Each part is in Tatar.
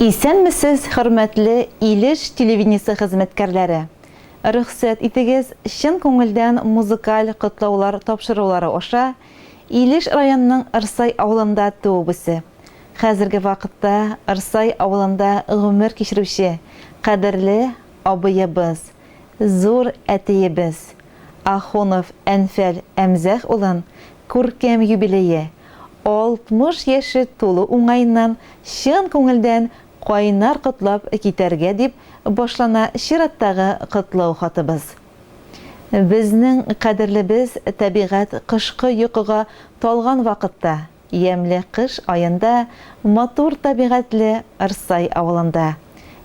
Исәнмесез, хөрмәтле Илеш телевидениесе хезмәткәрләре. Рөхсәт итегез, чын күңелдән музыкаль котлаулар тапшырулары аша Илеш районының Ырсай авылында туып үсеп, хәзерге вакытта Ырсай авылында гомер кичерүче кадерле абыебыз, зур әтиебез Ахунов Әнфәл Әмзәх улын күркәм юбилее 60 яше тулу уңайыннан чын күңелдән кайнар котлап китәргә дип башлана чираттагы котлау хатыбыз. Безнең кадерлебез табигать кышкы йокыга талган вакытта, ямьле кыш аенда матур табигатлы Ырсай авылында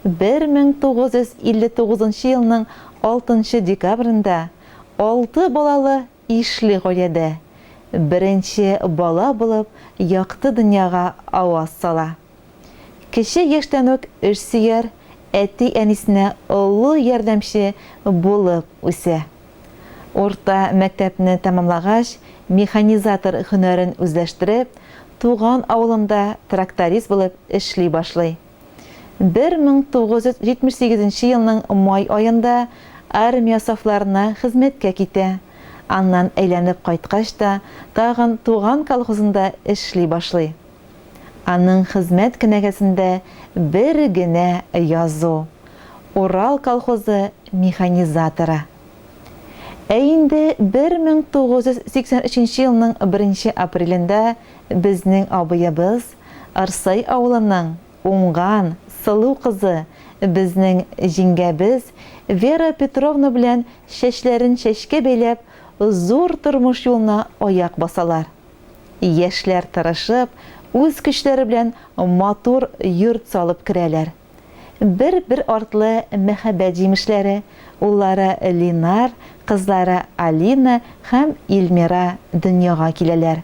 1959 елның 6 декабрендә 6 балалы ишле гаиләдә беренче бала булып якты дөньяга аваз сала. Кеше яшьтән үк эш сөяр, әти-әнисенә олы ярдәмче булып үсә. Орта мәктәпне тәмамлагач, механизатор һөнәрен үзләштереп, туган авылында тракторист булып эшли башлый. 1978 елның май аенда армия сафларына хезмәткә китә. Аннан әйләнеп кайткач та тагын туган колхозында эшли башлый. Аның хезмәт кенәгәсендә бер генә язу: Урал колхозы механизаторы. Инде 1983 елның 1 апрелендә безнең абыебыз Ырсай авылының уңган, сылу кызы, безнең җиңгәбез Вера Петровна белән чәчләрен чәчкә бәйләп зур тормыш юлына аяк басалар. Яшьләр тырышып, үз көчләре белән матур йорт салып керәләр. Бер артлы мәхәббәт җимешләре, уллары Линар, кызлары Алина һәм Илмира дөньяга киләләр.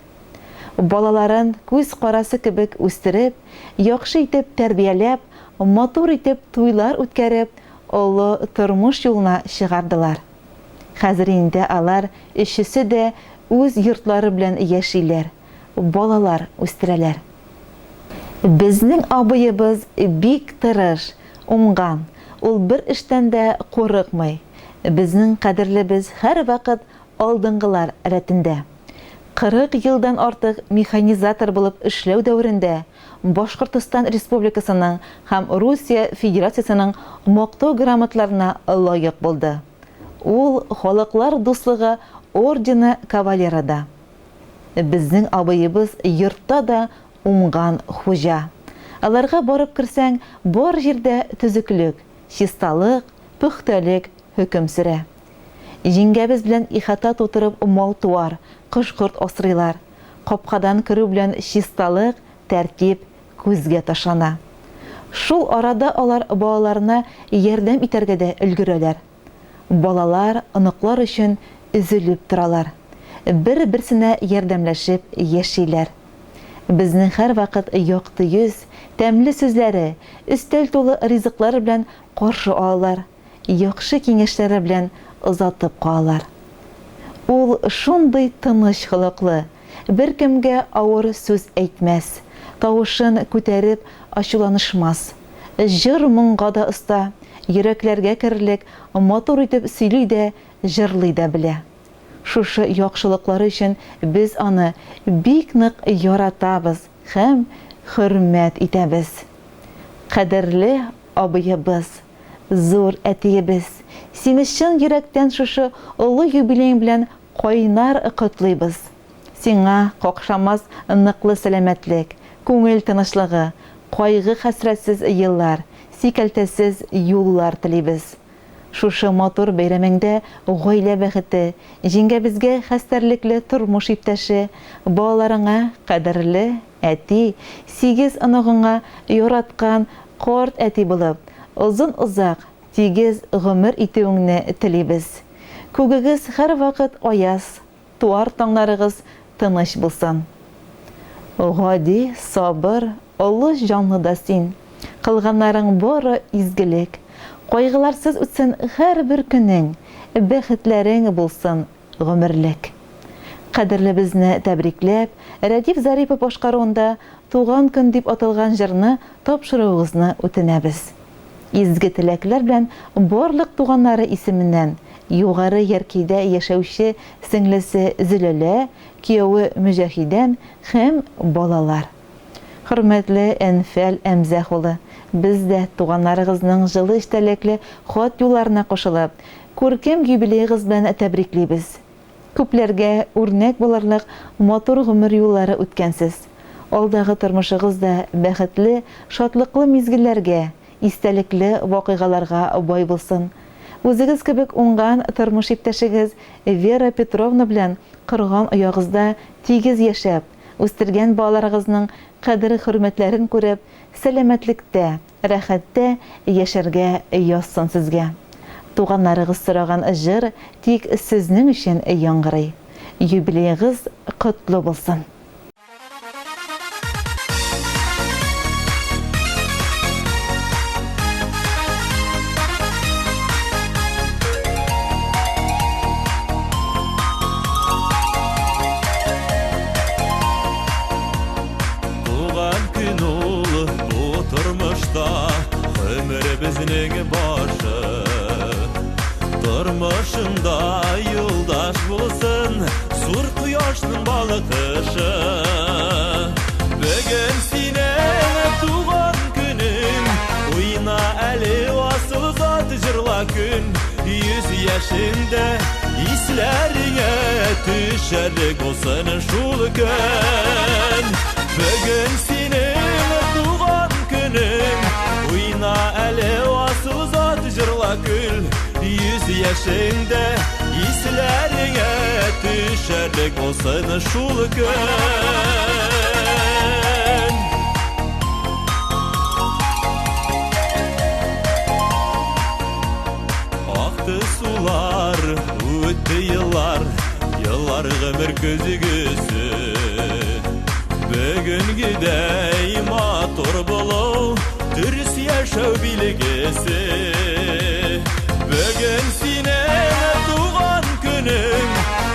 Балаларын күз карасы кебек үстереп, яхшы итеп тәрбияләп, матур итеп туйлар үткәреп, олы тормыш юлына чыгардылар. Хәзер инде алар өчесе дә үз йортлары белән яшиләр, балалар үстерәләр. Безнең абыебыз бик тырыш, уңган, ул бер эштән дә курыкмый. Безнең кадерлебез һәр вакыт алдынгылар рәтендә. 40 елдан артык механизатор булып эшләү дәверендә Башкортстан Республикасының һәм Русия Федерациясының мактау грамоталарына лаек булды. Ул халыклар дуслыгы ордены кавалеры да. Безнең абыебыз йортта да уңган хуҗа. Аларга барып керсәң, бар җирдә төзеклек, чисталык, пөхтәлек хөкем сөрә. Җиңгәбез белән ихата тутырып мал-туар, кош-корт асрыйлар. Капкадан керү белән чисталык, тәртип күзгә ташлана. Шул арада алар балаларына ярдәм итәргә дә өлгерәләр. Балалар, оныклар өчен üzülеп торалар. Бер-берсенә ярдәмләшеп яшиләр. Безнең һәр вакыт якты йөз, тәмле сүзләре, өстәл тулы ризыклар белән каршы алалар, яхшы киңәшләре белән озатып калалар. Ул шундый тыныч хылыклы, беркемгә авыр сүз әйтмәс, тавышын күтәреп ачуланышмас, җыр-моңга да оста, йөрәкләргә керлек, матур итеп сөйли дә, җырлый да белә. Шушы яхшылыклары өчен без аны бик нык яратабыз һәм хөрмәт итәбез. Кадерле абыебыз, зур әтиебез, сине чын йөрәктән шушы олы юбилең белән кайнар котлыйбыз. Сиңа какшамас ныклы сәламәтлек, күңел тынычлыгы, кайгы-хәсрәтсез еллар, сикәлтәсез юллар телибез. Шушы матур бәйрәмеңдә гаилә бәхете, җиңгәбезгә хәстәрлекле тормыш иптәше, балаларыңа кадерле әти, 8 оныгыңа яраткан карт әти булып, озын-озак, тигез гомер итүеңне телибез. Күгегез һәр вакыт аяз, туар таңнарыгыз тыныч булсын. Гади, сабыр, олы җанлы да син, кылганнарың бары изгелек. Кайгыларсыз үтсен һәр бер көнең, бәхетләрең булсын гомерлек. Кадерле безне тәбрикләп, Рәдиф Зарипов башкаруында туган көн дип аталган җырны тапшыруыгызны үтенәбез. Изге теләкләр белән барлык туганнары исеменнән югары Яркәйдә яшәүче сеңлесе Зөләлә, кияүе Мөҗәһидән һәм балалар. Хөрмәтле Әнфәл Әмзәх улы, без дә туганнарыгызның җылы эчтәлекле хат юлларына кушылып, күркәм юбилейгыз белән тәбриклибез. Күпләргә үрнәк буларлык матур гомер юллары үткәнсез. Алдагы тормышыгыз да бәхетле, шатлыклы мизгелләргә, истәлекле вакыйгаларга бай булсын. Үзегез кебек уңган тормыш иптәшегез Вера Петровна белән кырган аягызда тигез яшәп, үстергән балаларыгызның кадер-хөрмәтләрен күреп, сәламәтлектә, рәхәттә яшәргә язсын сезгә. Туганнарыгыз сораган җыр тик сезнең өчен яңгырый. Юбилейгыз котлы булсын. Туган көн улы бу тормышта гомер безнең башы. Тормышында юлдаш булсын зур кояшның балкышы. Бүген синең туган көнең, уйна әле асыл зат җырла күн. 100 яшендә исләреңә төшәрлек булсын шул көн. Бүген синең туган көнең, уйна әле асыл зат җырла күн. 100 яшендә исләреңә төшәрлек булсын шул көн. Акты сулар, үтте еллар, еллар гомер көзгөсө. Бүгенгедәй матур булу, дөрес яшәү билгесе. Бүген синең туган көнең,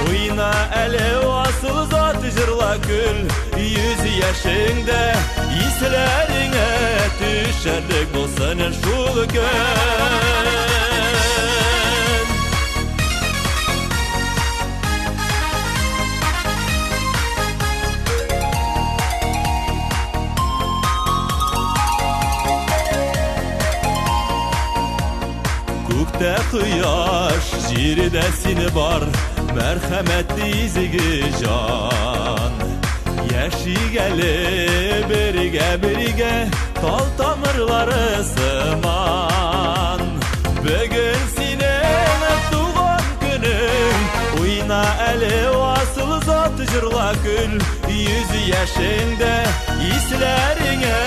уйна әле асыл зат җырла күл. 100 яшендә исләреңә төшәрлек булсын шул көн. Күктә кояш, җирдә сине бар, мәрхәмәтле изге җан. Яшигәле бергә, тал тамырлары сыман. Бүген синең туган көнең, уйна әле асыл зат җырла күл. 100 яшендә исләреңә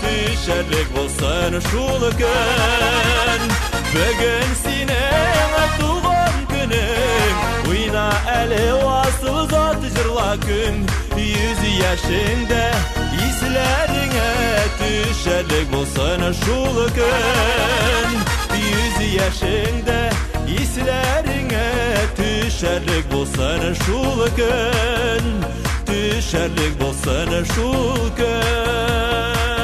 төшәрлек булсын шул көн. Бүген синең туган көнең, уйна әле асыл зат җырла күн. 100 яшендә исләреңә төшәрлек булсын шул көн. 100 яшендә исләреңә төшәрлек булсын шул көн. Төшәрлек булсын шул көн.